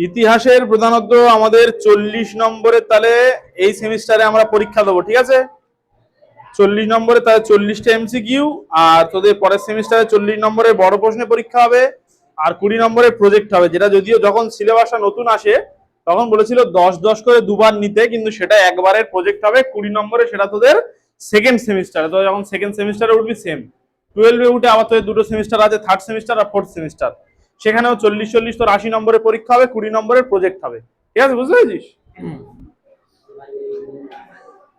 ইতিহাসের প্রধানত আমাদের 40 নম্বরের, তাহলে এই সেমিস্টারে আমরা পরীক্ষা দেবো, ঠিক আছে? 40 নম্বরে তাহলে 40টা এমসিকিউ, আর তোদের পরের সেমিস্টারে 40 নম্বরের বড় প্রশ্নের পরীক্ষা হবে, আর 20 নম্বরের প্রজেক্ট হবে, যেটা যদিও যখন সিলেবাসটা নতুন আসে তখন বলেছিল 10-10 করে দুবার নিতে, কিন্তু সেটা একবারের প্রজেক্ট হবে 20 নম্বরে, সেটা তোদের সেকেন্ড সেমিস্টারে। তো যখন সেকেন্ড সেমিস্টারে উঠবি সেম 12-এ উঠে আবার তোদের দুটো সেমিস্টার আছে, থার্ড সেমিস্টার আর ফোর্থ সেমিস্টার, সেখানেও 40-40 তোর 80 নম্বরের পরীক্ষা হবে, 20 নম্বরের প্রজেক্ট হবে, ঠিক আছে? বুঝতে পেরেছিস?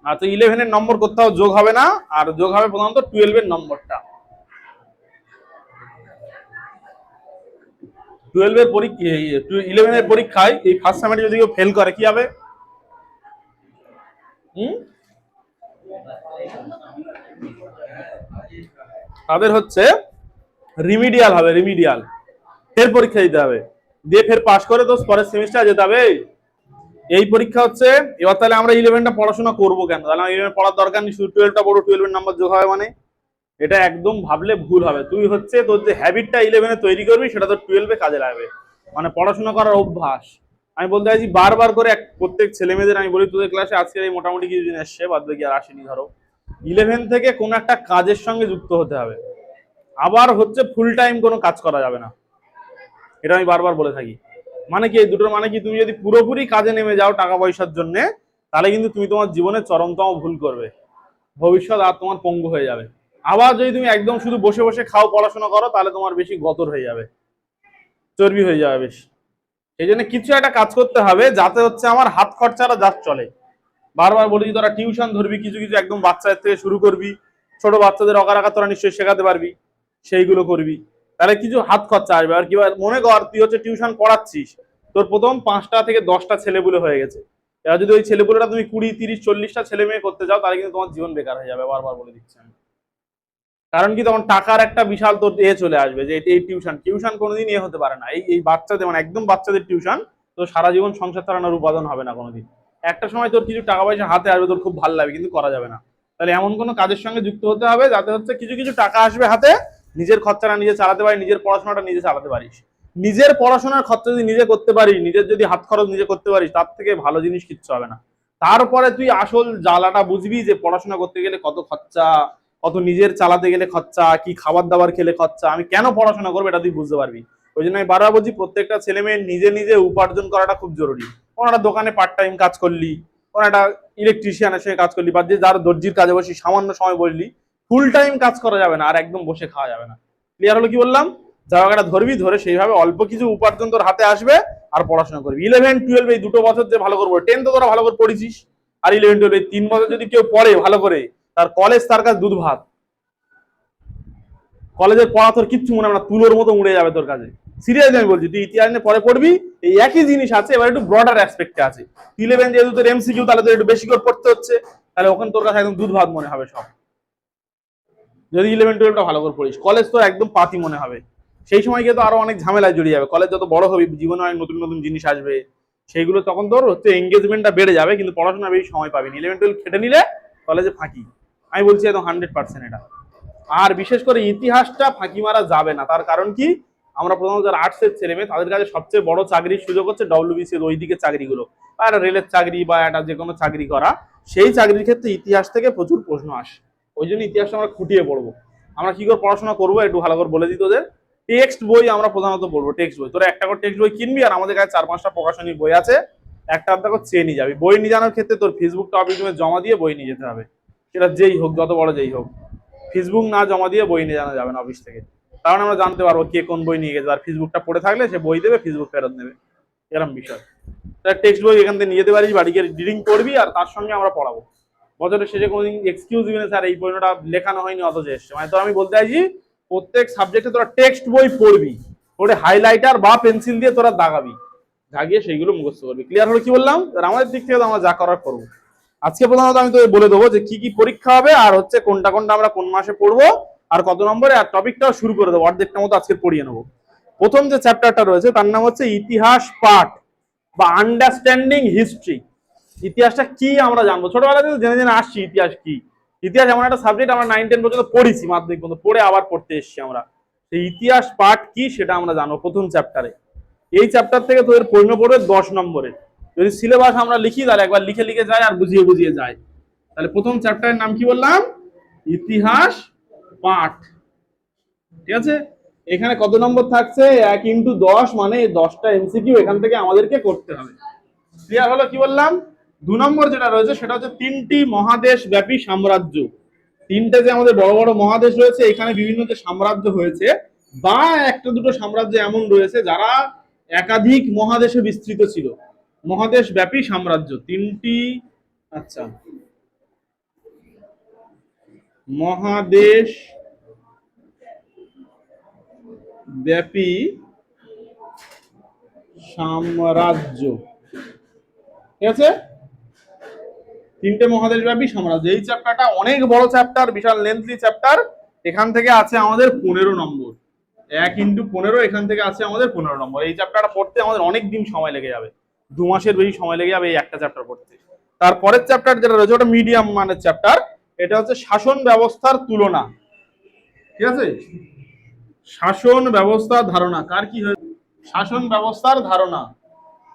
আর তো 11-এর নম্বর কোথাও যোগ হবে না, আর যোগ হবে প্রধানত 12-এর নম্বরটা। 12-এর পরীক্ষা 11-এর পরীক্ষায় এই ফার্স্ট সেমিস্টারে যদি কেউ ফেল করে কি হবে? তাদের হচ্ছে রিমিডিয়াল হবে, রিমিডিয়াল ফের পরীক্ষা দিতে হবে, দিয়ে ফের পাশ করে তো পরের সেমিস্টার যেতে হবে। এই পরীক্ষা হচ্ছে এবার। তাহলে আমরা 11টা পড়াশোনা করবো কেন? তাহলে 11 পড়ার দরকার নেই, শুধু 12টা পড়ো, 12-এর নাম্বার যোগ হবে মানে? এটা একদম ভাবলে ভুল হবে। তুই হচ্ছে তোর যে হ্যাবিটটা 11-এ তৈরি করবি সেটা তোর 12-এ কাজে লাগবে, মানে পড়াশোনা করার অভ্যাস। আমি বলতে চাইছি বারবার করে প্রত্যেক ছেলে মেয়েদের আমি বলি, তোদের ক্লাসে আজকে এই মোটামুটি কিছুদিন এসছে, বাদ বাকি আর আসেনি ধরো, 11 থেকে কোনো একটা কাজের সঙ্গে যুক্ত হতে হবে। আবার হচ্ছে ফুল টাইম কোনো কাজ করা যাবে না, এটা আমি বারবার বলে থাকি। মানে কি, এই দুটোর মানে কি, তুমি যদি পুরোপুরি কাজে নেমে যাও টাকা পয়সার জন্য, তাহলে কিন্তু তুমি তোমার জীবনে চরমতম ভুল করবে, ভবিষ্যৎ আর তোমার পঙ্গু হয়ে যাবে। আবার যদি তুমি একদম শুধু বসে বসে খাও, পড়াশোনা করো, তাহলে তোমার বেশি গতর হয়ে যাবে, চর্বি হয়ে যাবে বেশি। এই জন্য কিছু একটা কাজ করতে হবে যাতে হচ্ছে আমার হাত খরচাটা যা চলে। বারবার বলি, তোরা টিউশন ধরবি, কিছু কিছু একদম বাচ্চাদের থেকে শুরু করবি, ছোট বাচ্চাদের অকার আকার তোরা নিশ্চয়ই শেখাতে পারবি, সেইগুলো করবি, তাহলে কিছু হাত খরচা আসবে। আর কি মনে কর তুই হচ্ছে টিউশন পড়াচ্ছিস, তোর প্রথম 5টা থেকে 10টা ছেলেপুলে হয়ে গেছে, এবার যদি ওই ছেলেপুলেটা তুমি 20-30-40টা ছেলে মেয়ে করতে যাও, তাহলে কিন্তু তোমার জীবন বেকার হয়ে যাবে, বারবার বলে দিচ্ছি আমি। কারণ কি, তখন টাকার একটা বিশাল তোর চলে আসবে, যে এই টিউশন টিউশন কোনোদিন হতে পারে না, এই বাচ্চাদের মানে একদম বাচ্চাদের টিউশন তো সারা জীবন সংসার চালানোর উপাদান হবে না কোনোদিন। একটা সময় তোর কিছু টাকা পয়সা হাতে আসবে, তোর খুব ভালো লাগবে, কিন্তু করা যাবে না। তাহলে এমন কোনো কাজের সঙ্গে যুক্ত হতে হবে যাতে হচ্ছে কিছু কিছু টাকা আসবে হাতে, নিজের খরচাটা নিজে চালাতে পারি, নিজের পড়াশোনাটা নিজে চালাতে পারিস। নিজের পড়াশোনার খরচা যদি নিজে করতে পারিস, নিজের যদি হাত খরচ নিজে করতে পারিস, তার থেকে ভালো জিনিস কিচ্ছু হবে না। তারপরে তুই আসল জ্বালাটা বুঝবি, যে পড়াশোনা করতে গেলে কত খরচা, কত নিজের চালাতে গেলে খরচা, কি খাবার দাবার খেলে খরচা, আমি কেন পড়াশোনা করবো এটা তুই বুঝতে পারবি। ওই জন্য আমি বারবার বলছি, প্রত্যেকটা ছেলে মেয়ে নিজে নিজে উপার্জন করাটা খুব জরুরি। কোনো একটা দোকানে পার্ট টাইম কাজ করলি, কোনো একটা ইলেকট্রিশিয়ানের সঙ্গে কাজ করলি, বা যে যার দর্জির কাজে বসি সামান্য সময় বললি, ফুল টাইম কাজ করা যাবে না, আর একদম বসে খাওয়া যাবে না। ক্লিয়ার হলো কি বললাম? জায়গাটা ধরবি, ধরে সেইভাবে অল্প কিছু উপার্জন তোর হাতে আসবে, আর পড়াশোনা করবি। 11-12 এই দুটো বছর যে ভালো করবো, 10 তো তোরা ভালো করে পড়েছিস, আর 11-12 এই 3 বছর যদি কেউ পড়ে ভালো করে, তার কলেজ তার কাছে দুধ ভাত। কলেজের পড়া তোর কিচ্ছু মনে হবে না, তুলোর মতো উড়ে যাবে তোর কাছে। সিরিয়াসলি আমি বলছি, তুই ইতিহাস নিয়ে পরে পড়বি, এই একই জিনিস আছে, এবার একটু ব্রডার অ্যাসপেক্টে আছে। 11 যেহেতু তোর এমসিকিউ, তাহলে তোর একটু বেশি করে পড়তে হচ্ছে, তাহলে ওখানে তোর কাছে একদম দুধ ভাত মনে হবে সব, যদি 11-12টা ভালো করে পড়িস। কলেজ তো একদম পাতি মনে হবে, সেই সময় গিয়ে তো আরো অনেক ঝামেলায় জড়িয়ে যাবে। কলেজ যত বড় হবে, জীবনে অনেক নতুন নতুন জিনিস আসবে, সেইগুলো তখন তোর হচ্ছে এঙ্গেজমেন্টটা বেড়ে যাবে, কিন্তু পড়াশোনা বেশি সময় পাবি না। 11-12 খেটে নিলে কলেজে ফাঁকি, আমি বলছি একদম 100% এটা। আর বিশেষ করে ইতিহাসটা ফাঁকি মারা যাবে না, তার কারণ কি, আমরা প্রথমত যারা আর্টসের ছেলে মেয়ে, তাদের কাছে সবচেয়ে বড় চাকরির সুযোগ হচ্ছে ডব্লিউবিসি এর ওই দিকে চাকরিগুলো, বা একটা রেলের চাকরি বা একটা যে কোনো চাকরি করা। সেই চাকরির ক্ষেত্রে ইতিহাস থেকে প্রচুর প্রশ্ন আসে, ওই জন্য ইতিহাসটা আমরা খুঁটিয়ে পড়বো। আমরা কি করে পড়াশোনা করবো একটু ভালো করে বলে দিই তোদের। টেক্সট বই আমরা প্রধানত পড়বো, টেক্সট বই। তোরা একটা করে টেক্সট বই কিনবি, আর আমাদের কাছে 4-5টা প্রকাশনী বই আছে, একটা আধটা করে চেয়ে নিয়ে যাবি। বই নিয়ে যাওয়ার ক্ষেত্রে তোর ফেসবুকটা অফিসে জমা দিয়ে বই নিয়ে যেতে হবে, সেটা যেই হোক, যত বড় যেই হোক। ফেসবুক না জমা দিয়ে বই নিয়ে জানা যাবে না অফিস থেকে, কারণ আমরা জানতে পারবো কে কোন বই নিয়ে গেছে, আর ফেসবুকটা পড়ে থাকলে সে বই দেবে, ফেসবুক ফেরত নেবে, এরকম বিষয়। টেক্সট বই এখান থেকে নিয়ে যেতে পারিস, বাড়ি গিয়ে রিডিং করবি, আর তার সঙ্গে আমরা পড়াবো। বছরের শেষে কোনোদিন এক্সকিউজ দিবি না, স্যার এই বইটা লেখানো হয়নি অথচ এসছে। মানে তো আমি বলতে চাইছি, প্রত্যেক সাবজেক্টে তোরা টেক্সট বই পড়বি, ওটা হাইলাইটার বা পেন্সিল দিয়ে তোরা দাগাবি, দাগিয়ে সেইগুলো মুখস্থ করবি। ক্লিয়ার হলো কি বললাম? আমাদের দিক থেকে তো আমরা যা করার করবো। আজকে প্রধানত আমি তো বলে দেবো যে কি কি পরীক্ষা হবে, আর হচ্ছে কোনটা কোনটা আমরা কোন মাসে পড়বো, আর কত নম্বরে, আর টপিকটাও শুরু করে দেবো, অর্ধেকটা মতো আজকে পড়িয়ে নেবো। প্রথম যে চ্যাপ্টারটা রয়েছে তার নাম হচ্ছে ইতিহাস পাঠ, বা আন্ডারস্ট্যান্ডিং হিস্ট্রি। ইতিহাসটা কি আমরা জানবো, ছোটবেলা থেকে জেনে জেনে আসছি ইতিহাস কি। ইতিহাস এমন একটা সাবজেক্ট আমরা 9-10 পর্যন্ত পড়েছি, মাধ্যমিক পর্যন্ত পড়ে আবার পড়তে এসেছি আমরা। সেই ইতিহাস পাঠ কি সেটা আমরা জানবো প্রথম চ্যাপ্টারে। এই চ্যাপ্টার থেকে তোদের প্রশ্ন পড়বে 10 নম্বরে। যদি সিলেবাস আমরা লিখি তাহলে একবার লিখে লিখে যায় আর বুঝিয়ে বুঝিয়ে যায়। তাহলে প্রথম চ্যাপ্টারের নাম কি বললাম? ইতিহাস পাঠ। ঠিক আছে, এখানে কত নম্বর থাকছে? 1 × 10, মানে 10টা এমসিকিউ এখান থেকে আমাদেরকে করতে হবে। ক্লিয়ার হলো? কি বললাম? 2 নম্বর যেটা রয়েছে সেটা হচ্ছে 3টি মহাদেশ ব্যাপী সাম্রাজ্য। 3টে যে আমাদের বড় বড় মহাদেশ রয়েছে, এখানে বিভিন্ন যে সাম্রাজ্য হয়েছে বা একটা দুটো সাম্রাজ্য এমন রয়েছে যারা একাধিক মহাদেশে বিস্তৃত ছিল। মহাদেশ ব্যাপী সাম্রাজ্য 3টি। আচ্ছা, মহাদেশ ব্যাপী সাম্রাজ্য। ঠিক আছে, 3টে মহাদেশ ব্যাপী সাম্রাজ্য। এই চ্যাপ্টারটা অনেক বড় চ্যাপ্টার, বিশাল লেন্থলি চ্যাপ্টার। এখান থেকে আছে আমাদের 15 নম্বর। 1 × 15, এখান থেকে আছে আমাদের 15 নম্বর। এই চ্যাপ্টারটা পড়তে আমাদের অনেক দিন সময় লেগে যাবে, 2 মাসের বেশি সময় লেগে যাবে এই একটা চ্যাপ্টার পড়তে। তারপরের চ্যাপ্টার যেটা রয়েছে ওটা মিডিয়াম মানের চ্যাপ্টার, এটা হচ্ছে শাসন ব্যবস্থার তুলনা। ঠিক আছে, শাসন ব্যবস্থার ধারণা। কার কি হয়েছে? শাসন ব্যবস্থার ধারণা।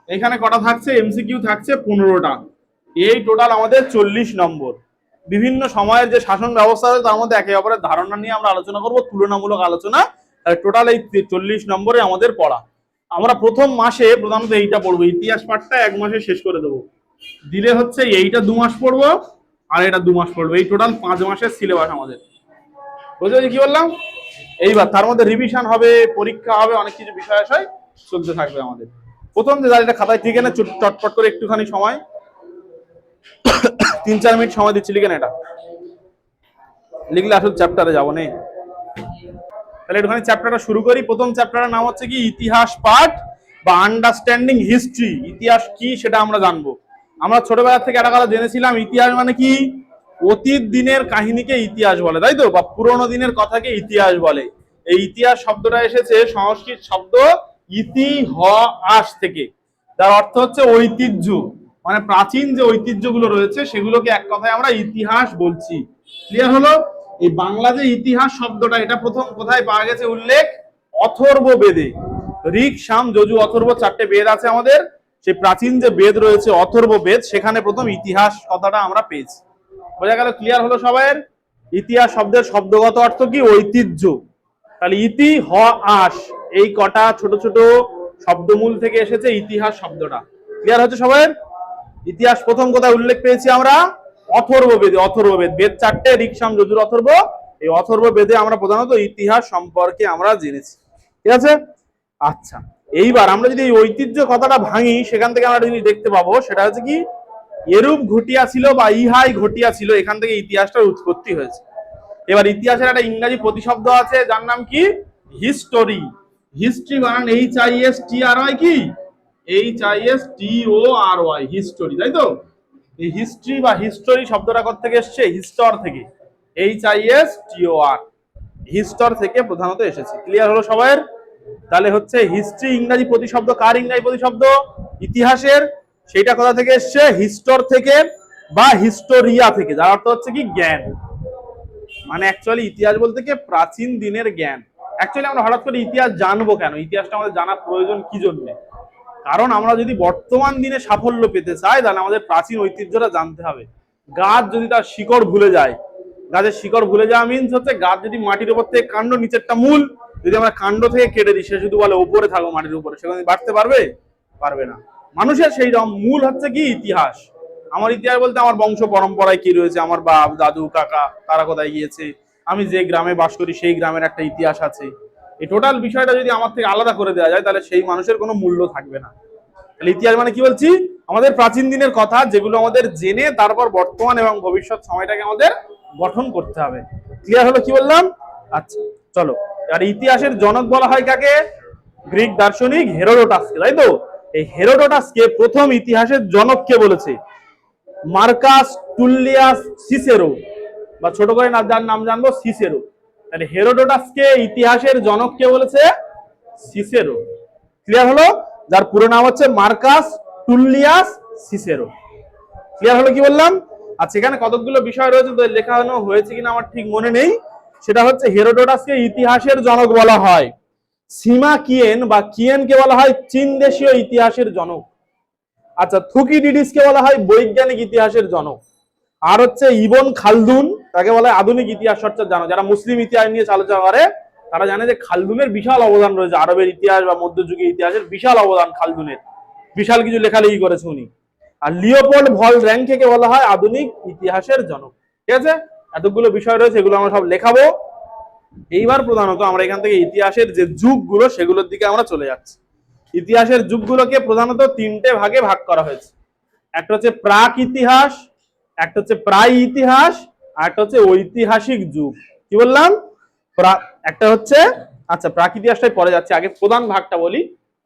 এখানে কটা থাকছে? এমসিকিউ থাকছে 15টা। এই টোটাল আমাদের 40 নম্বর। বিভিন্ন সময়ের যে শাসন ব্যবস্থা আছে তার মধ্যে একে অপরের ধারণা নিয়ে আমরা আলোচনা করব, তুলনামূলক আলোচনা। টোটাল এই 40 নম্বরে আমাদের পড়া। আমরা প্রথম মাসে প্রধানত এইটা পড়বো, ইতিহাস পাঠটা 1 মাসে শেষ করে দেবো। দিলে হচ্ছে এইটা 2 মাস পড়বো আর এটা 2 মাস পড়বো। এই টোটাল 5 মাসের সিলেবাস আমাদের। বুঝতে কি বললাম? এইবার তার মধ্যে রিভিশন হবে, পরীক্ষা হবে, অনেক কিছু বিষয় আশয় চলতে থাকবে আমাদের। প্রথম যে এটা খাতায় ঠিক না, চটপট করে একটুখানি সময় 3-4 মিনিট সময় দিচ্ছি, লিখে না। এটা লিখলে আসলে চ্যাপ্টারে যাবো নেই। তাহলে একটুখানি চ্যাপ্টারটা শুরু করি। প্রথম চ্যাপ্টারের নাম হচ্ছে কি? ইতিহাস পাঠ বা আন্ডারস্ট্যান্ডিং হিস্ট্রি। ইতিহাস কি সেটা আমরা জানবো। আমরা ছোটবেলা থেকে একটা কথা জেনেছিলাম, ইতিহাস মানে কি? অতীত দিনের কাহিনীকে ইতিহাস বলে, তাই তো? বা পুরোনো দিনের কথাকে ইতিহাস বলে। এই ইতিহাস শব্দটা এসেছে সংস্কৃত শব্দ ইতিহাস থেকে, যার অর্থ হচ্ছে ঐতিহ্য। মানে প্রাচীন যে ঐতিহ্যগুলো রয়েছে সেগুলোকে এক কথায় আমরা ইতিহাস বলছি। ক্লিয়ার হলো? এই বাংলা যে ইতিহাস শব্দটা, এটা প্রথম কোথায় পাওয়া গেছে উল্লেখ? অথর্ব বেদে। ঋক, সাম, যজু, অথর্ব 4টে বেদ আছে আমাদের। সেই প্রাচীন যে বেদ রয়েছে অথর্ব বেদ, সেখানে প্রথম ইতিহাস কথাটা আমরা পেয়েছি। বোঝা গেল? ক্লিয়ার হলো সবাইয়ের? ইতিহাস শব্দের শব্দগত অর্থ কি? ঐতিহ্য। তাহলে ইতিহাস, এই কটা ছোট ছোট শব্দমূল থেকে এসেছে ইতিহাস শব্দটা। ক্লিয়ার হচ্ছে সবাইয়ের? ইতিহাস প্রথম কোথায় উল্লেখ পেয়েছি আমরা? অথর্ব বেদে। অথর্ব বেদ, বেদ 4টে, ঋক, সাম, যজুর, অথর্ব। এই অথর্ব বেদে আমরা প্রধানত ইতিহাস সম্পর্কে আমরা জেনেছি। ঠিক আছে? আচ্ছা, এইবার আমরা যদি এই ঐতিহ্য কথাটা ভাঙি, সেখান থেকে আমরা যদি দেখতে পাবো সেটা হচ্ছে কি? এরূপ ঘটিয়া ছিল বা ইহাই ঘটিয়া ছিল, এখান থেকে ইতিহাসটার উৎপত্তি হয়েছে। এবার ইতিহাসের একটা ইংরেজি প্রতিশব্দ আছে যার নাম কি? হিস্টোরি। হিস্ট্রি বানান HISTRY, কি? HISTORY, হিস্টোরি, তাই তো? এই হিস্ট্রি বা হিস্টোরি শব্দটা কোথা থেকে এসেছে? হিস্টর থেকে। HISTOR, হিস্টর থেকে প্রধানত এসেছে। ক্লিয়ার হলো সবাইয়ের? তাহলে হচ্ছে হিস্ট্রি ইংরেজি প্রতিশব্দ। কার ইংরেজি প্রতিশব্দ? ইতিহাসের। সেটা কোথা থেকে এসছে? হিস্টর থেকে বা হিস্টোরিয়া থেকে, যার অর্থ হচ্ছে কি? জ্ঞান। মানে অ্যাকচুয়ালি ইতিহাস বলতে কি? প্রাচীন দিনের জ্ঞান। অ্যাকচুয়ালি আমরা হঠাৎ করে ইতিহাস জানবো কেন? ইতিহাসটা আমাদের জানার প্রয়োজন কি জন্য? কারণ আমরা যদি বর্তমান দিনে সাফল্য পেতে চাই তাহলে আমাদের প্রাচীন ঐতিহ্যটা জানতে হবে। গাছ যদি তার শিকড় ভুলে যায়, গাছের শিকড় ভুলে যাওয়া মিন্স হচ্ছে গাছ যদি মাটির উপর থেকে কাণ্ড, নিচেরটা মূল, যদি আমরা কাণ্ড থেকে কেটে দিই, সে শুধু বলে উপরে থাকো মাটির উপরে, সেখানে বাড়তে পারবে? পারবে না। মানুষের সেই মূল হচ্ছে কি? ইতিহাস। আমার ইতিহাস বলতে আমার বংশ পরম্পরায় কি রয়েছে, আমার বাপ, দাদু, কাকা তারা কোথায় গিয়েছে, আমি যে গ্রামে বাস করি সেই গ্রামের একটা ইতিহাস আছে। এই টোটাল বিষয়টা যদি আমার থেকে আলাদা করে দেওয়া যায় তাহলে সেই মানুষের কোনো মূল্য থাকবে না। তাহলে ইতিহাস মানে কি বলছি? আমাদের প্রাচীন দিনের কথা, যেগুলো আমাদের জেনে তারপর বর্তমান এবং ভবিষ্যৎ সময়টাকে আমাদের গঠন করতে হবে। ক্লিয়ার হলো কি বললাম? আচ্ছা চলো, আর ইতিহাসের জনক বলা হয় কাকে? গ্রিক দার্শনিক হেরোডোটাসকে, তাই তো? এই হেরোডোটাসকে প্রথম ইতিহাসের জনক কে বলেছে? মার্কাস টুলিয়াস সিসেরো, বা ছোট করে যার নাম জানবো সিসেরো। তাহলে হেরোডোটাসকে ইতিহাসের জনক কে বলেছে? সিসেরো। ক্লিয়ার হলো? যার পুরো নাম হচ্ছে মার্কাস টুলিয়াস সিসেরো। ক্লিয়ার হলো কি বললাম? আচ্ছা, এখানে কতগুলো বিষয় রয়েছে, তো লেখানো হয়েছে কিনা আমার ঠিক মনে নেই। সেটা হচ্ছে হেরোডোটাসকে ইতিহাসের জনক বলা হয়। সিমা কিয়েন বা কিয়েনকে বলা হয় চীন দেশীয় ইতিহাসের জনক। আচ্ছা, থুকিডিডিসকে বলা হয় বৈজ্ঞানিক ইতিহাসের জনক। আর হচ্ছে ইবন খালদুন, তাকে বলা হয় আধুনিক ইতিহাস চর্চার জনক। যারা মুসলিম ইতিহাস নিয়ে আলোচনা করে তারা জানে যে খালদুনের বিশাল অবদান রয়েছে, আরবের ইতিহাস বা মধ্যযুগীয় ইতিহাসের বিশাল অবদান খালদুনের, বিশাল কিছু লেখালেখি করেছে উনি। আর লিওপোল্ড ভল র্যাঙ্কেকে বলা হয় আধুনিক ইতিহাসের জনক। ঠিক আছে, এতগুলো বিষয় রয়েছে, এগুলো আমরা সব লেখাবো। এইবার প্রধানত আমরা এখান থেকে ইতিহাসের যে যুগগুলো সেগুলোর দিকে আমরা চলে যাচ্ছি। ইতিহাসের যুগগুলোকে প্রধানত তিনটে ভাগে ভাগ করা হয়েছে। একটা হচ্ছে প্রাক ইতিহাস, একটা হচ্ছে প্রায় ইতিহাস, আর একটা হচ্ছে ঐতিহাসিক যুগ। কি বললাম? একটা হচ্ছে, আচ্ছা প্রাক ইতিহাসটাই পরে যাচ্ছে, আগে প্রধান ভাগটা বলি।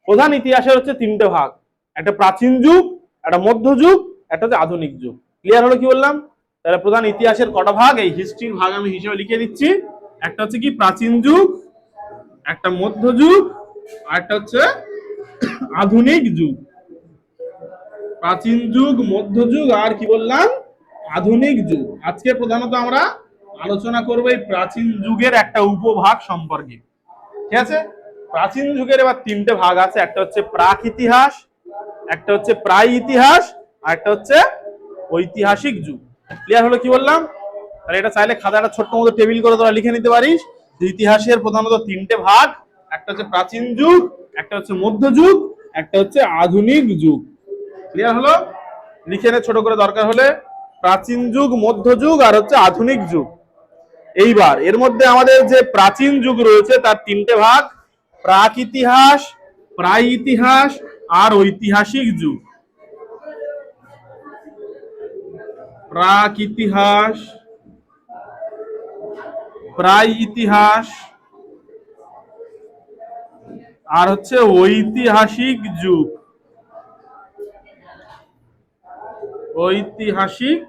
প্রধান ইতিহাসের হচ্ছে তিনটে ভাগ, একটা প্রাচীন যুগ, একটা মধ্যযুগ, একটা হচ্ছে আধুনিক যুগ। ক্লিয়ার হলো কি বললাম? তাহলে প্রধান ইতিহাসের কটা ভাগ, এই হিস্ট্রির ভাগ আমি হিসেবে লিখে দিচ্ছি। একটা হচ্ছে কি প্রাচীন যুগ, একটা মধ্যযুগ, আর একটা হচ্ছে আধুনিক যুগ। প্রাচীন যুগ, মধ্যযুগ, আর কি বললাম? আধুনিক যুগ। আজকে প্রধানত আমরা আলোচনা করব এই প্রাচীন যুগের একটা উপভাগ সম্পর্কে। ঠিক আছে, প্রাচীন যুগের এবার তিনটে ভাগ আছে, একটা হচ্ছে প্রাক ইতিহাস, একটা হচ্ছে প্রায় ইতিহাস, আর একটা হচ্ছে ঐতিহাসিক যুগ। ক্লিয়ার হলো কি বললাম? তাহলে এটা চাইলে খাতাটা ছোট্ট মতো টেবিল করে তোরা লিখে নিতে পারিস। ইতিহাসের প্রধানত তিনটে ভাগ, একটা হচ্ছে প্রাচীন যুগ, একটা হচ্ছে মধ্যযুগ, একটা হচ্ছে আধুনিক যুগ। ক্লিয়ার হলো? লিখে নে ছোট করে, দরকার হলে। প্রাচীন যুগ, মধ্যযুগ, আর হচ্ছে আধুনিক যুগ। এইবার এর মধ্যে আমাদের যে প্রাচীন যুগ রয়েছে তার তিনটে ভাগ, প্রাক ইতিহাস, প্রায় ইতিহাস, আর ঐতিহাসিক যুগ। প্রাক ইতিহাস, প্রায় ইতিহাস, আর হচ্ছে ঐতিহাসিক যুগ। ঐতিহাসিক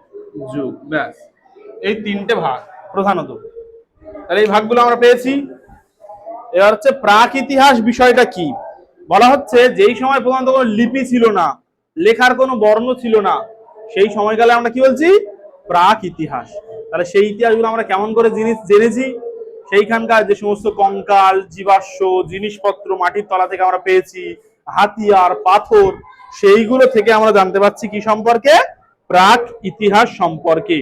যুগ, ব্যাস, এই তিনটে ভাগ প্রধানত। তাহলে এই ভাগগুলো আমরা পেয়েছি। এবার হচ্ছে প্রাক ইতিহাস বিষয়টা কি? বলা হচ্ছে যেই সময় প্রধানত কোনো লিপি ছিল না, লেখার কোনো বর্ণ ছিল না, সেই সময়কালে আমরা কি বলছি? প্রাক ইতিহাস। তাহলে সেই ইতিহাসগুলো আমরা কেমন করে জেনেছি? সেইখানকার যে সমস্ত কঙ্কাল, জীবাশ্ম, জিনিসপত্র মাটির তলা থেকে আমরা পেয়েছি, হাতিয়ার, পাথর, সেইগুলো থেকে আমরা জানতে পারছি কি সম্পর্কে? প্রাক ইতিহাস সম্পর্কে।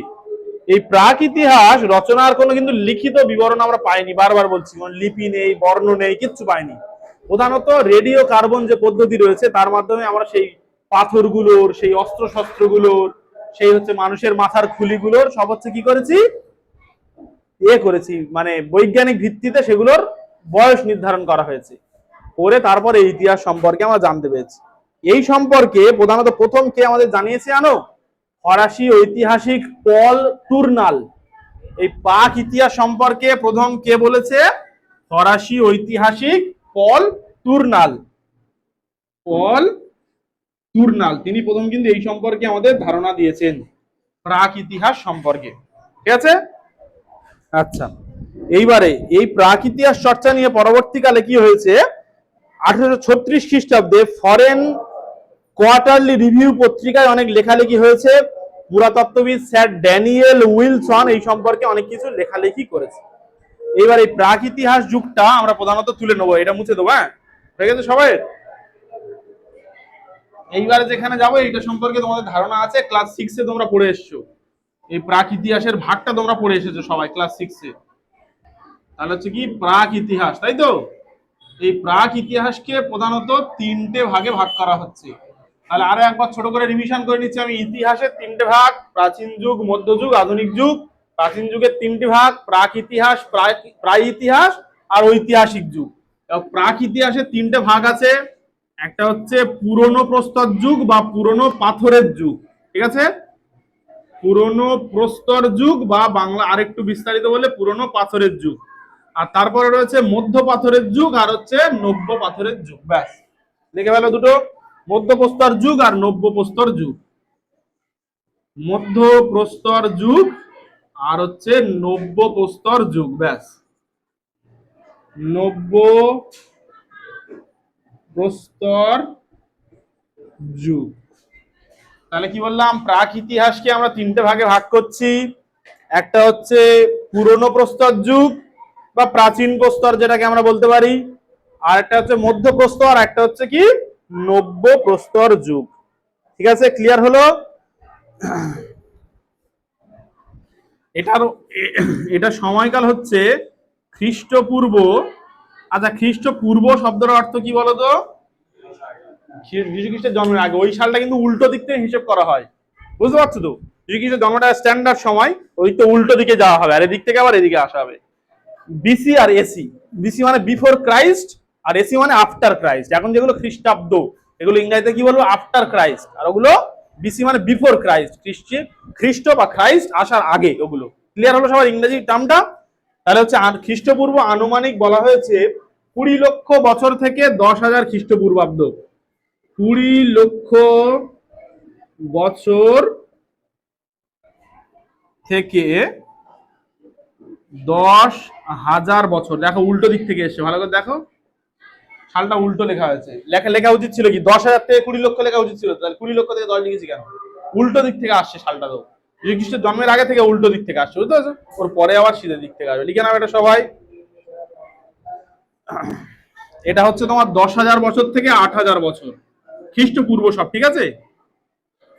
এই প্রাক ইতিহাস রচনার কোনো কিন্তু লিখিত বিবরণ আমরা পাইনি, বারবার বলছি, কোনো লিপি নেই, বর্ণ নেই, কিচ্ছু পাইনি। প্রধানত রেডিও কার্বন যে পদ্ধতি রয়েছে তার মাধ্যমে আমরা সেই পাথরগুলোর, সেই অস্ত্র শস্ত্রগুলোর, সেই হচ্ছে মানুষের মাথার খুলিগুলোর সব হচ্ছে কি করেছি? করেছি, মানে বৈজ্ঞানিক ভিত্তিতে সেগুলোর বয়স নির্ধারণ করা হয়েছে, করে তারপরে এই ইতিহাস সম্পর্কে আমরা জানতে পেরেছি। এই সম্পর্কে প্রধানত প্রথম কে আমাদের জানিয়েছে জানো? ফরাসি ঐতিহাসিক পল টুরনাল। এই প্রাক ইতিহাস সম্পর্কে প্রথম কে বলেছে? ফরাসি ঐতিহাসিক পল টুরনাল। পল টুরনাল তিনি প্রথম কিন্তু এই সম্পর্কে আমাদের ধারণা দিয়েছেন, প্রাক ইতিহাস সম্পর্কে। ঠিক আছে, আচ্ছা এইবারে এই প্রাক ইতিহাস চর্চা নিয়ে পরবর্তীকালে কি হয়েছে? 1836 খ্রিস্টাব্দে ফরেন কোয়ার্টারলি রিভিউ পত্রিকায় অনেক লেখালেখি হয়েছে। পুরাতত্ত্ববিদ স্যার ড্যানিয়েল উইলসন এই সম্পর্কে অনেক কিছু লেখালেখি করেছে। এইবার এই প্রাক ইতিহাস যুগটা আমরা প্রধানত তুলে নেবো, এটা মুছে দেবো। হ্যাঁ, হয়ে গেছে সবাই? এইবারে যেখানে যাবো এটা সম্পর্কে তোমাদের ধারণা আছে, ক্লাস 6-এ তোমরা পড়ে এসছো। এই প্রাক ইতিহাসের ভাগটা তোমরা পড়ে এসেছো সবাই ক্লাস 6-এ। তাহলে হচ্ছে কি প্রাক ইতিহাস, তাই তো? এই প্রাক ইতিহাসকে প্রধানত তিনটে ভাগে ভাগ করা হচ্ছে। তাহলে আরো একবার ছোট করে রিভিশন করে নিচ্ছি আমি। ইতিহাসের তিনটে ভাগ, প্রাচীন যুগ, মধ্যযুগ, আধুনিক যুগ। প্রাচীন যুগের তিনটি ভাগ, প্রাক ইতিহাস, প্রায় ইতিহাস, আর ঐতিহাসিক যুগ। প্রাক ইতিহাসের তিনটে ভাগ আছে, একটা হচ্ছে পুরনো প্রস্তর যুগ বা পুরনো পাথরের যুগ। ঠিক আছে, পুরনো প্রস্তর যুগ বা বাংলা আরেকটু বিস্তারিত বলে পুরনো পাথরের যুগ। আর তারপরে রয়েছে মধ্য পাথরের যুগ আর হচ্ছে নব্য পাথরের যুগ। ব্যাস, লিখে ফেলো দুটো, মধ্য প্রস্তর যুগ আর নব্য প্রস্তর যুগ। মধ্য প্রস্তর যুগ আর হচ্ছে নব্য প্রস্তর যুগ। ব্যাস, নব্য প্রস্তর যুগ। তাহলে কি বললাম? প্রাক ইতিহাসকে আমরা তিনটে ভাগে ভাগ করছি। একটা হচ্ছে পুরনো প্রস্তর যুগ বা প্রাচীন প্রস্তর যেটাকে আমরা বলতে পারি, আর একটা হচ্ছে মধ্যপ্রস্তর, আর একটা হচ্ছে কি নব্য প্রস্তর যুগ। ঠিক আছে, ক্লিয়ার হলো? এটা সময়কাল হচ্ছে খ্রিস্টপূর্ব। আচ্ছা, খ্রিস্টপূর্ব শব্দের অর্থ কি বলতো? যীশু খ্রিস্টের জন্মের আগে। ওই সালটা কিন্তু উল্টো দিক থেকে হিসেব করা হয়, বুঝতে পারছো তো? যীশু খ্রিস্টের জন্মটা স্ট্যান্ডার্ড সময়, ওই তো উল্টো দিকে যাওয়া হবে, আর এদিক থেকে আবার এদিকে আসা হবে। বিসি আর এসি, বিসি মানে বিফোর ক্রাইস্ট, আর এসি মানে আফটার ক্রাইস্ট। এখন যেগুলো খ্রিস্টাব্দ, এগুলো ইংরেজিতে কি বলবো? After Christ. আর ওগুলো বিসি মানে বিফোর ক্রাইস্ট, খ্রিস্ট বা খ্রাইস্ট আসার আগে। ওগুলো ক্লিয়ার হলো সবার ইংরেজি টার্মটা? তাহলে হচ্ছে খ্রিস্টপূর্ব আনুমানিক বলা হয়েছে 20 লক্ষ বছর থেকে 10,000 খ্রিস্টপূর্বাব্দ। 20 লক্ষ বছর থেকে 10,000 বছর। দেখো উল্টো দিক থেকে এসছে, ভালো করে দেখো, সালটা উল্টো লেখা হয়েছে। লেখা উচিত ছিল কি 10,000 থেকে 20 লক্ষ লেখা উচিত ছিল, তাহলে 20 লক্ষ থেকে 10 লিখেছি কেন? উল্টো দিক থেকে আসছে সালটা, তো খ্রিস্টের জন্মের আগে থেকে উল্টো দিক থেকে আসছে, বুঝতে পারছো? ওর পরে আবার সিধে দিক থেকে আসবে। লিখে নাও এটা সবাই। এটা হচ্ছে তোমার 10,000 বছর থেকে 8,000 বছর খ্রিস্টপূর্ব সব, ঠিক আছে?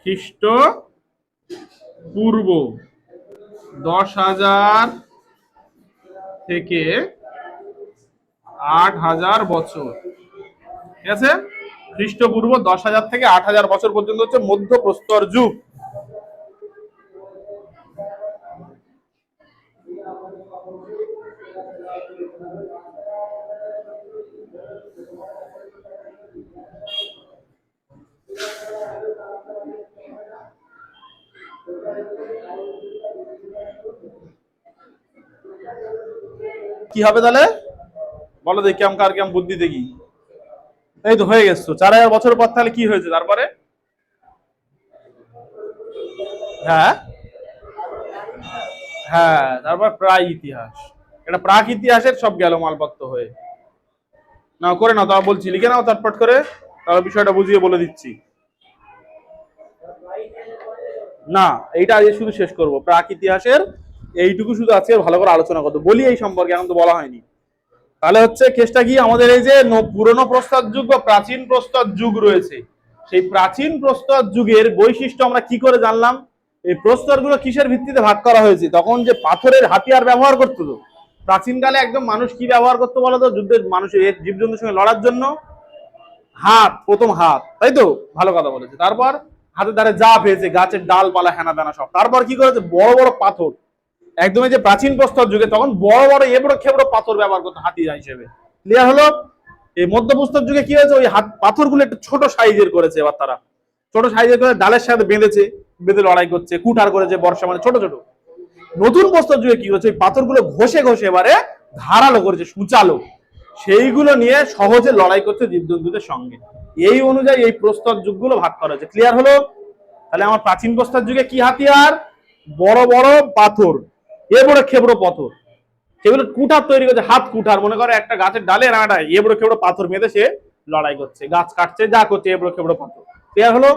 খ্রিস্ট পূর্ব 10,000 থেকে 8,000 বছর, ঠিক আছে? খ্রিস্টপূর্ব 10,000 থেকে 8,000 বছর পর্যন্ত হচ্ছে মধ্যপ্রস্তর যুগ। কি হবে তাহলে বলো দেখি, কেমন কার কেমন বুদ্ধি দেখি। এই তো হয়ে গেছে 4,000 বছর পর, তাহলে কি হয়েছে তারপরে? হ্যাঁ হ্যাঁ, তারপর প্রাক ইতিহাস। এটা প্রাক ইতিহাসের সব গেল মালপত্র হয়ে। নাও করে নাও, তাও বলছি, লিখে নাও চটপট করে, তাহলে বিষয়টা বুঝিয়ে বলে দিচ্ছি। না, এইটা আজকে শুধু শেষ করব, প্রাক ইতিহাসের এইটুকু শুধু আজকে ভালো করে আলোচনা করতে বলি এই সম্পর্কে, এখন তো বলা হয়নি। তাহলে হচ্ছে কেসটা কি, আমাদের এই যে পুরনো প্রস্তর যুগ বা প্রাচীন প্রস্তর যুগ রয়েছে, সেই প্রাচীন প্রস্তর যুগের বৈশিষ্ট্য আমরা কি করে জানলাম? এই প্রস্তরগুলো কিসের ভিত্তিতে ভাগ করা হয়েছে? তখন যে পাথরের হাতিয়ার ব্যবহার করতো, তো প্রাচীনকালে একদম মানুষ কি ব্যবহার করতো বলতো যুদ্ধের, মানুষের জীবজন্তুর সঙ্গে লড়ার জন্য? হাত, প্রথম হাত, তাই তো? ভালো কথা বলেছে। তারপর হাতের দ্বারা যা পেয়েছে, গাছের ডালপালা হেনা দানা সব। তারপর কি করেছে? বড় বড় পাথর, একদমই যে প্রাচীন প্রস্তর যুগে তখন বড় বড় এবড়ো খেবড়ো পাথর ব্যবহার করতো হাতিয়ার হিসেবে। ক্লিয়ার হলো? এই মধ্যপ্রস্তর যুগে কি হয়েছে? ওই হাত পাথরগুলো একটু ছোট সাইজের করেছে, এবার তারা ছোট সাইজের করে ডালের সাথে বেঁধেছে, বেঁধে লড়াই করছে, কুঠার করেছে, বর্ষা মানে ছোট ছোট। নতুন প্রস্তর যুগে কি হচ্ছে? পাথরগুলো ঘষে ঘষে এবারে ধারালো করেছে, সূচালো, সেইগুলো নিয়ে সহজে লড়াই করছে জীবজন্তুদের সঙ্গে। এই অনুযায়ী এই প্রস্তর যুগগুলো ভাগ করা হয়েছে। ক্লিয়ার হলো? তাহলে আমার প্রাচীন প্রস্তর যুগে কি হাতিয়ার? বড় বড় পাথর, এবড়ো খেবড়ো পাথর, সেগুলো কুঠার তৈরি করছে, হাত কুঠার। মনে করে একটা গাছের ডালে রাঙাটায় এবড়ো খেবড়ো পাথর মেঁধে সে লড়াই করছে, গাছ কাটছে, যা করছে এবড়ো খেবড়ো পাথর। ক্লিয়ার হলো?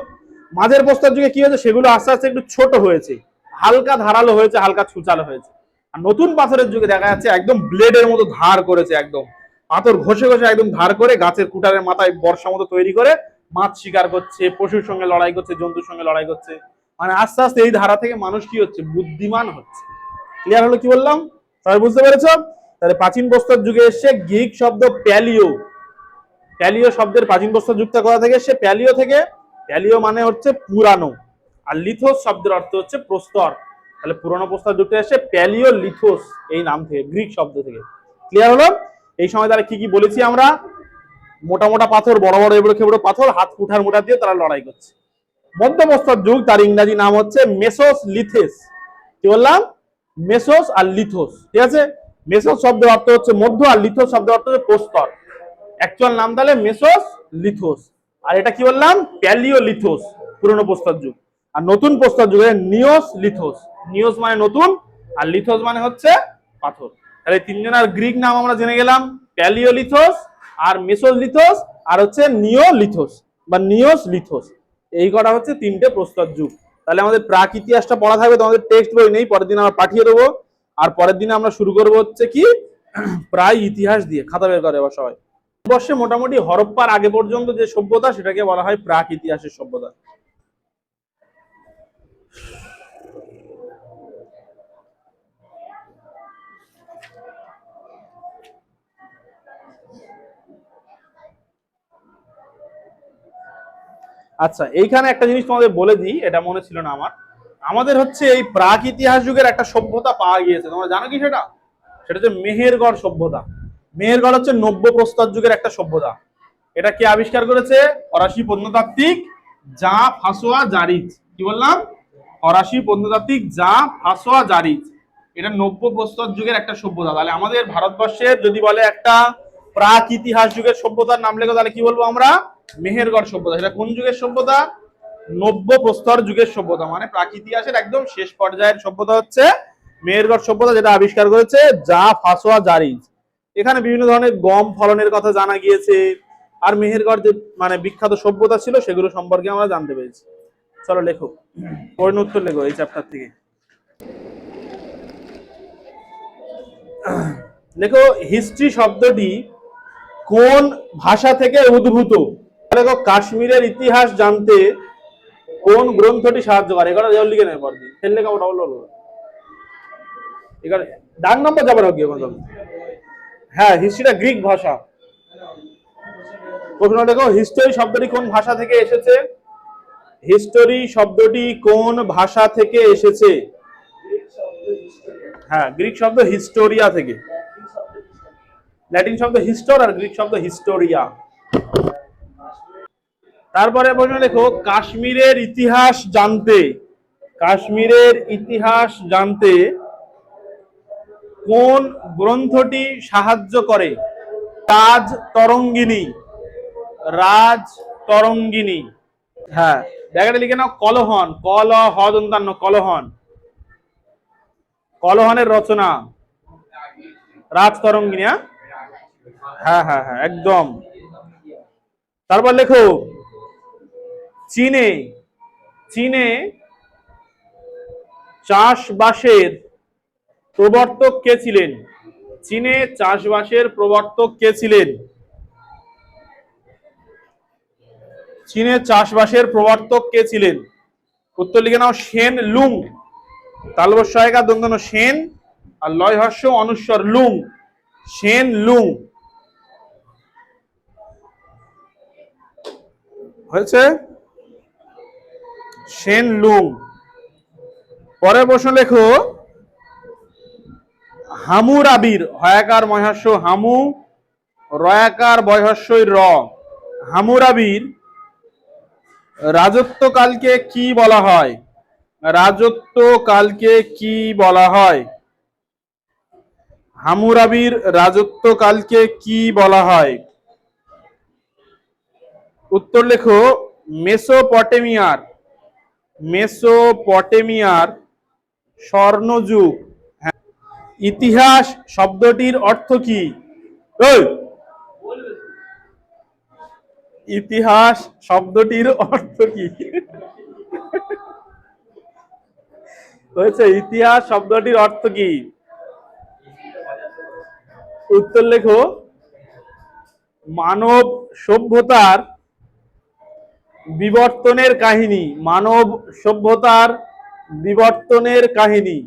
মাঝের প্রস্তর যুগে কি হয়েছে? সেগুলো আস্তে আস্তে একটু ছোট হয়েছে, হালকা ধারালো হয়েছে, হালকা ছুচালো হয়েছে। আর নতুন পাথরের যুগে দেখা যাচ্ছে একদম ব্লেডের মতো ধার করেছে, একদম পাথর ঘষে ঘষে একদম ধার করে গাছের কুঠারের মাথায় বর্ষা মতো তৈরি করে মাছ শিকার করছে, পশুর সঙ্গে লড়াই করছে, জন্তুর সঙ্গে লড়াই করছে। মানে আস্তে আস্তে এই ধারা থেকে মানুষ কি হচ্ছে? বুদ্ধিমান হচ্ছে। ক্লিয়ার হলো কি বললাম? সবাই বুঝতে পেরেছ? তাহলে প্রাচীন প্রস্তর যুগে এসে গ্রিক শব্দ প্যালিও, প্যালিও শব্দের প্রাচীন প্রস্তর যুক্ত করা থেকে এসে প্যালিও থেকে, প্যালিও মানে হচ্ছে পুরানো, আর লিথোস শব্দের অর্থ হচ্ছে প্রস্তর। তাহলে পুরানো প্রস্তর যুক্ত এসে প্যালিও লিথোস এই নাম থেকে, গ্রিক শব্দ থেকে। ক্লিয়ার হলো? এই সময় তারা কি কি বলেছি আমরা? মোটা মোটা পাথর, বড় বড় এবড়ো খেবড়ো পাথর, হাত কুঠার মোটা দিয়ে তারা লড়াই করছে। মধ্যপ্রস্তর যুগ, তার ইংরাজি নাম হচ্ছে মেসোস লিথেস। কি বললাম? মেসোস আর লিথোস, ঠিক আছে? মেসোস শব্দের অর্থ হচ্ছে মধ্য, আর লিথোস শব্দের অর্থ হচ্ছে প্রস্তর। অ্যাকচুয়াল নাম তাহলে মেসোস লিথোস। আর এটা কি বললাম? প্যালিও লিথোস, পুরনো প্রস্তর যুগ। আর নতুন প্রস্তর যুগে নিওস লিথোস। নিওস মানে নতুন, আর লিথোস মানে হচ্ছে পাথর। তাহলে তিনজনের গ্রিক নাম আমরা জেনে গেলাম, প্যালিও লিথোস, আর মেসোস লিথোস, আর হচ্ছে নিও লিথোস বা নিওস লিথোস। এই কটা হচ্ছে তিনটে প্রস্তর যুগ। তাহলে আমাদের প্রাক ইতিহাসটা পড়া থাকবে, তোমাদের টেক্সট বই নেই, পরের দিন আমরা পাঠিয়ে দেবো। আর পরের দিনে আমরা শুরু করবো হচ্ছে কি প্রায় ইতিহাস দিয়ে। খাতা বের করে এবার সবাই। বর্ষে মোটামুটি হরপ্পার আগে পর্যন্ত যে সভ্যতা সেটাকে বলা হয় প্রাক ইতিহাসের সভ্যতা। আচ্ছা, এইখানে একটা জিনিস তোমাদের বলে দিই, এটা মনে ছিল না আমার। আমাদের হচ্ছে এই প্রাক ইতিহাস যুগের একটা সভ্যতা পাওয়া গিয়েছে, তোমরা জানো কি সেটা? সেটা হচ্ছে মেহেরগড় সভ্যতা। মেহেরগড় হচ্ছে নব্য প্রস্তর যুগের একটা সভ্যতা। এটা কে আবিষ্কার করেছে? ফরাসি প্রত্নতাত্ত্বিক জা ফাসোয়া জারিজ। কি বললাম? ফরাসি প্রত্নতাত্ত্বিক জা ফাসোয়া জারিজ। এটা নব্য প্রস্তর যুগের একটা সভ্যতা। তাহলে আমাদের ভারতবর্ষের যদি বলে একটা প্রাক ইতিহাস যুগের সভ্যতার নাম লেখো, তাহলে কি বলবো আমরা? মেহেরগড় সভ্যতা। সেটা কোন যুগের সভ্যতা? নব্য প্রস্তর যুগের সভ্যতা, মানে প্রাক ইতিহাসের একদম শেষ পর্যায়ের সভ্যতা হচ্ছে মেহেরগড় সভ্যতা, যেটা আবিষ্কার করেছে জা ফাসোয়া জারিজ। এখানে বিভিন্ন ধরনের গম ফলনের কথা জানা গিয়েছে, আর মেহেরগড় যে মানে বিখ্যাত সভ্যতা ছিল সেগুলো সম্পর্কে আমরা জানতে পেরেছি। চলো লেখো, প্রশ্ন উত্তর লেখো এই চ্যাপ্টার থেকে। লেখো, হিস্ট্রি শব্দটি কোন ভাষা থেকে উদ্ভূত? লেখো, কাশ্মীরের ইতিহাস জানতে কোন গ্রন্থটি সাহায্য করে? এগুলো জল লিখে নেবে পরদিন ফেললে কেমন বলবো। এখানে ডাক নম্বর যাবার হোক গিয়ে। হ্যাঁ, হিস্ট্রিটা গ্রিক ভাষা। প্রশ্ন দেখো, হিস্টোরি শব্দটি কোন ভাষা থেকে এসেছে? হিস্টোরি শব্দটি কোন ভাষা থেকে এসেছে? হ্যাঁ, গ্রিক শব্দ হিস্টোরিয়া থেকে। ল্যাটিন শব্দ হিস্টোর আর গ্রিক শব্দ হিস্টোরিয়া। তারপরে প্রশ্ন দেখো, কাশ্মীরের ইতিহাস জানতে, কাশ্মীরের ইতিহাস জানতে কোন গ্রন্থটি সাহায্য করে? রাজ তরঙ্গিনী। রাজ তরঙ্গিনী। হ্যাঁ, জায়গাটা লিখে নাও, কলহন। কলহ দন্তান্ন, কলহন। কলহনের রচনা রাজ তরঙ্গিনী। হ্যাঁ হ্যাঁ হ্যাঁ, একদম। তারপর লেখো, চীনে, চীনে চাষবাসের প্রবর্তক কে ছিলেন? চীনে চাষবাসের প্রবর্তক কে ছিলেন? চীনে চাষবাসের প্রবর্তক কে ছিলেন? উত্তর লিখে নাও, সেন লুং। তালবস্যয়কা দন্তন্য সেন, আর লয় হর্ষ অনুস্বর লুং। সেন লুং। হয়েছে? সেন লুং। পরের প্রশ্ন লেখো, হামুরাবির, হয়াকার মহাস্য হামু, রয়াকার বয়হস্যই র। হামুরাবির রাজত্বকালকে কি বলা হয়? রাজত্বকালকে কি বলা হয়? হামুরাবির রাজত্বকালকে কি বলা হয়? উত্তর লেখো, মেসোপটেমিয়ার, মেসোপটেমিয়ার স্বর্ণযুগ। ইতিহাস শব্দটির অর্থ কি? ইতিহাস শব্দটির অর্থ কি? হয়েছে, ইতিহাস শব্দটির অর্থ কি? উত্তর লেখো, মানব সভ্যতার বিবর্তনের কাহিনী। মানব সভ্যতার বিবর্তনের কাহিনী।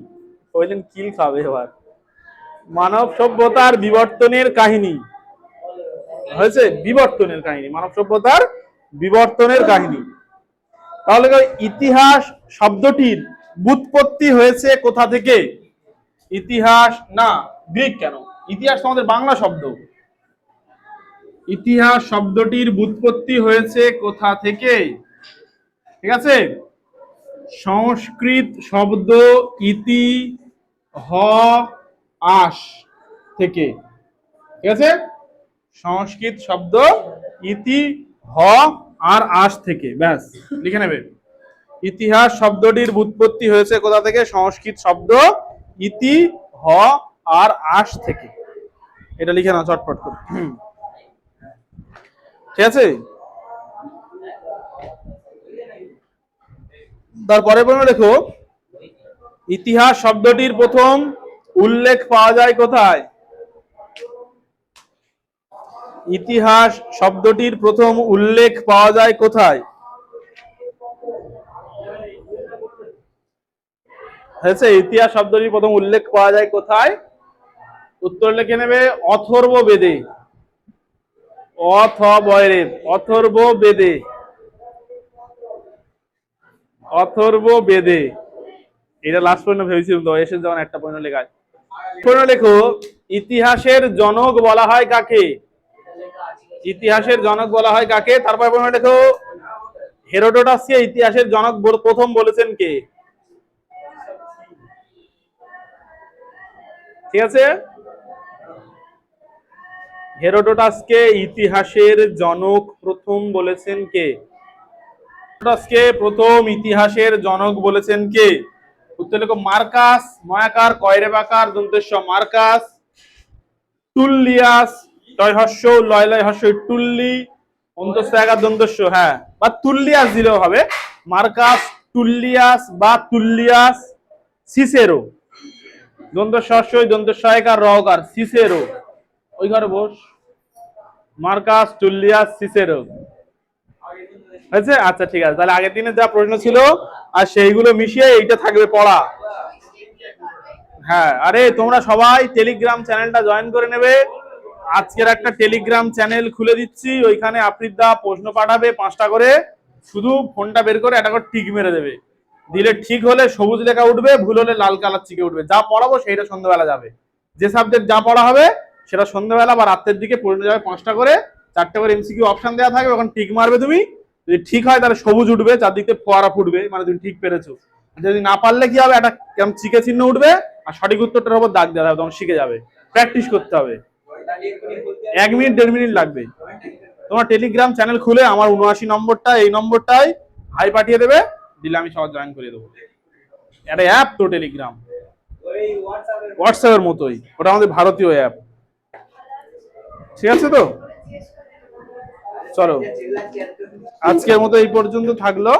বললেন কিল খাবে এবার। মানব সভ্যতার বিবর্তনের কাহিনী। হয়েছে, বিবর্তনের কাহিনী, মানব সভ্যতার বিবর্তনের কাহিনী। তাহলে ইতিহাস শব্দটির ব্যুৎপত্তি হয়েছে কোথা থেকে? ইতিহাস না, গ্রিক কেন? ইতিহাস আমাদের বাংলা শব্দ। ইতিহাস শব্দটির ব্যুৎপত্তি হয়েছে কোথা থেকে? ঠিক আছে, সংস্কৃত শব্দ ইতি হ আস থেকে। ঠিক আছে, সংস্কৃত শব্দ ইতি হ আর আস থেকে। ব্যাস, লিখে নেবে। ইতিহাস শব্দটির ব্যুৎপত্তি হয়েছে কোথা থেকে? সংস্কৃত শব্দ ইতি হ আর আস থেকে। এটা লিখে নাও চটপট করে। ঠিক আছে, তারপরে বলবো, দেখো, ইতিহাস শব্দটির প্রথম উল্লেখ পাওয়া যায় কোথায়? ইতিহাস শব্দটির প্রথম উল্লেখ পাওয়া যায় কোথায়? হয়েছে, ইতিহাস শব্দটির প্রথম উল্লেখ পাওয়া যায় কোথায়? উত্তর লিখে নেবে অথর্ব বেদে। অথর্ব বেদে। অথর্ব বেদে। এটা লাস্ট পয়েন্ট ভেবেছিলাম তো, এসে যখন একটা পয়েন্ট লেখায়। পয়েন্ট লেখো, ইতিহাসের জনক বলা হয় কাকে? ইতিহাসের জনক বলা হয় কাকে? তারপর পয়েন্ট লেখো, হেরোডোটাসকে ইতিহাসের জনক প্রথম বলেছেন কে? ঠিক আছে, হেরোডোটাসকে ইতিহাসের জনক প্রথম বলেছেন কে? হেরোডোটাসকে প্রথম ইতিহাসের জনক বলেছেন কে? উত্তর লেখো মার্কাস, ময়াকার কয়রে বাকার দন্তেশ্ব মার্কাস, টুল্লিয়াস টয় হস্য লয় লয় হস্য টুল্লি অন্তস্থ একার দন্তস্য, হ্যাঁ, বা তুল্লিয়াস দিলেও হবে। মার্কাস, টুল্লিয়াস বা তুল্লিয়াস, সিসেরো দন্তস্ব দন্তস্ব একার রকার সিসেরো, ওই ঘরে বস। Marcus, টুল্লিয়াস, Cicero. হয়েছে, আচ্ছা ঠিক আছে, তাহলে আগের দিনে যা প্রশ্ন ছিল আর সেইগুলো মিশিয়ে এইটা থাকবে পড়া। হ্যাঁ, আরে তোমরা সবাই টেলিগ্রাম চ্যানেলটা জয়েন করে নেবে। আজকের একটা টেলিগ্রাম চ্যানেল খুলে দিচ্ছি, ওইখানে আফ্রিদা প্রশ্ন পাঠাবে 5টা করে, শুধু ফোনটা বের করে একটা করে টিক মেরে দেবে, দিলে ঠিক হলে সবুজ লেখা উঠবে, ভুল হলে লাল কালার চিকে উঠবে। যা পড়াবো সেইটা সন্ধ্যাবেলা যাবে, যে সাবজেক্ট যা পড়া হবে সেটা সন্ধ্যাবেলা বা রাতের দিকে পড়ে যাবে 5টা করে, 4টে করে এমসিকিউ অপশন দেওয়া থাকবে, ওখানে টিক মারবে তুমি। যদি ঠিক হয় তাহলে সবুজ উঠবে, চারদিকে ফোয়ারা ফুটবে, মানে তুমি ঠিক পেরেছো। যদি না পারলে কি হবে, একটা কেমন চিকে চিহ্ন উঠবে, আর সঠিক উত্তরটার উপর দাগ দেওয়া হবে, তখন শিখে যাবে। প্র্যাকটিস করতে হবে, 1 মিনিট 1.5 মিনিট লাগবে। তোমার টেলিগ্রাম চ্যানেল খুলে আমার 79 নম্বরটা, এই নম্বরটায় হাই পাঠিয়ে দেবে, দিলে আমি সব জয়েন করে দেবো। একটা অ্যাপ তো টেলিগ্রাম, হোয়াটসঅ্যাপের মতোই, ওটা আমাদের ভারতীয় অ্যাপ। ঠিক আছে তো, চলো আজকের মতো এই পর্যন্ত থাকলো।